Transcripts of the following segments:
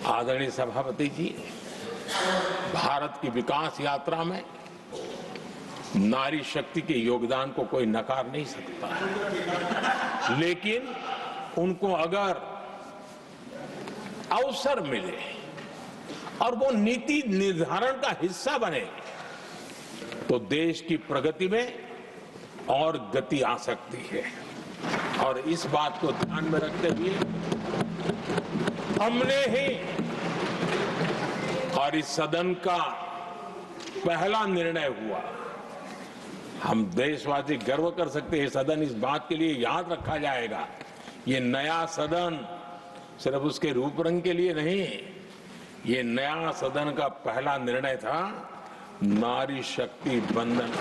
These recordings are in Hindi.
आदरणीय सभापति जी, भारत की विकास यात्रा में नारी शक्ति के योगदान को कोई नकार नहीं सकता है, लेकिन उनको अगर अवसर मिले और वो नीति निर्धारण का हिस्सा बने तो देश की प्रगति में और गति आ सकती है। और इस बात को ध्यान में रखते हुए हमने ही और इस सदन का पहला निर्णय हुआ, हम देशवासी गर्व कर सकते हैं, सदन इस बात के लिए याद रखा जाएगा, ये नया सदन सिर्फ उसके रूप रंग के लिए नहीं, ये नया सदन का पहला निर्णय था नारी शक्ति वंदन।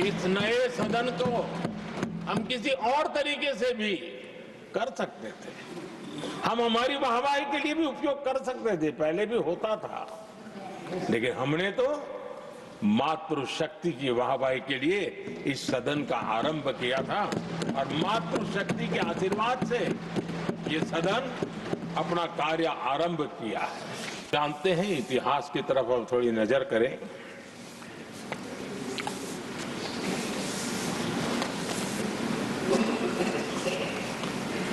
इस नए सदन को हम किसी और तरीके से भी कर सकते थे, हम हमारी वाहवाही के लिए भी उपयोग कर सकते थे, पहले भी होता था, लेकिन हमने तो मातृशक्ति की वाहवाही के लिए इस सदन का आरंभ किया था और मातृशक्ति के आशीर्वाद से ये सदन अपना कार्य आरंभ किया है। जानते हैं, इतिहास की तरफ अब थोड़ी नजर करें।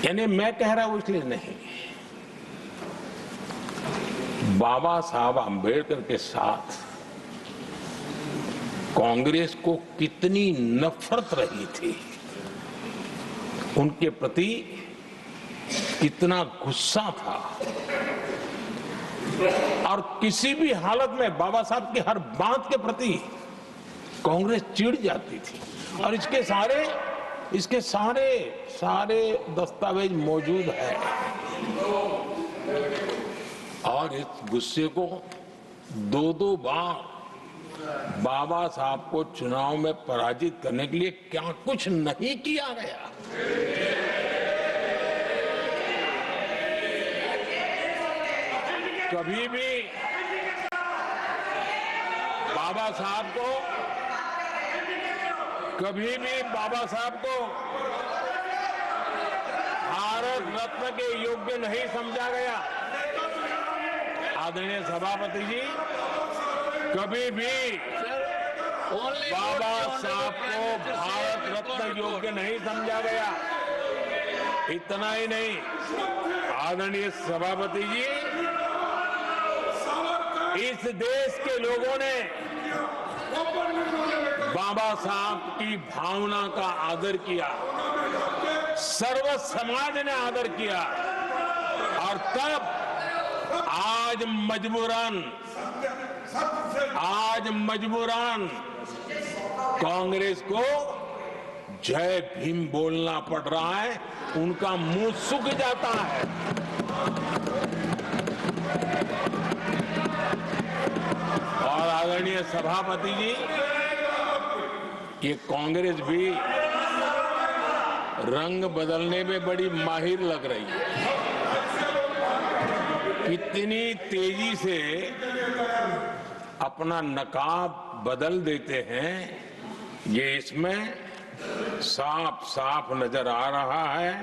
यानी मैं कह रहा हूं इसलिए नहीं, बाबा साहब आंबेडकर के साथ कांग्रेस को कितनी नफरत रही थी, उनके प्रति कितना गुस्सा था और किसी भी हालत में बाबा साहब की हर बात के प्रति कांग्रेस चिढ़ जाती थी और इसके सारे दस्तावेज मौजूद है। और इस गुस्से को दो बार बाबा साहब को चुनाव में पराजित करने के लिए क्या कुछ नहीं किया गया। कभी भी बाबा साहब को भारत रत्न के योग्य नहीं समझा गया। आदरणीय सभापति जी, कभी भी बाबा साहब को भारत रत्न योग्य नहीं समझा गया। इतना ही नहीं, आदरणीय सभापति जी, इस देश के लोगों ने बाबा साहब की भावना का आदर किया, सर्व समाज ने आदर किया और तब आज मजबूरन कांग्रेस को जय भीम बोलना पड़ रहा है, उनका मुंह सूख जाता है। और आदरणीय सभापति जी, ये कांग्रेस भी रंग बदलने में बड़ी माहिर लग रही है। कितनी तेजी से अपना नकाब बदल देते हैं, ये इसमें साफ साफ नजर आ रहा है।